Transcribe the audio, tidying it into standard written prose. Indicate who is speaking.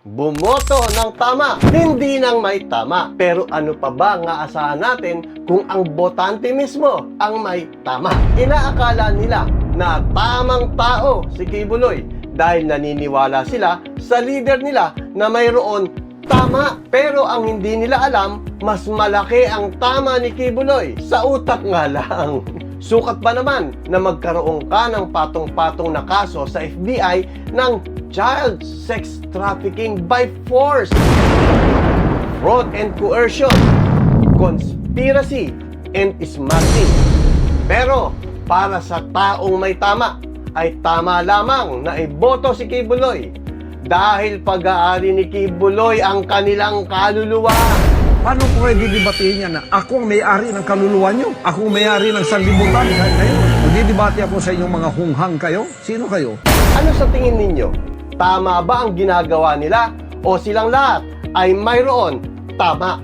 Speaker 1: bumoto ng tama, hindi ng may tama. Pero ano pa ba ang aasahan natin kung ang botante mismo ang may tama? Inaakala nila na tamang tao si Kibuloy dahil naniniwala sila sa leader nila na mayroon tama. Pero ang hindi nila alam, mas malaki ang tama ni Kibuloy sa utak nga lang. Sukat pa naman na magkaroon ka ng patong-patong na kaso sa FBI ng child sex trafficking by force, fraud and coercion, conspiracy, and smuggling. Pero para sa taong may tama, ay tama lamang na iboto si Kibuloy dahil pag-aari ni Kibuloy ang kanilang kaluluwa.
Speaker 2: Paano ko kayo didebatehin yan na ako ang may-ari ng kaluluwa nyo? Ako ang may-ari ng sanlibutan kayo? Magdidebate ako sa inyong mga hunghang kayo? Sino kayo?
Speaker 1: Ano sa tingin ninyo? Tama ba ang ginagawa nila o silang lahat ay mayroon tama?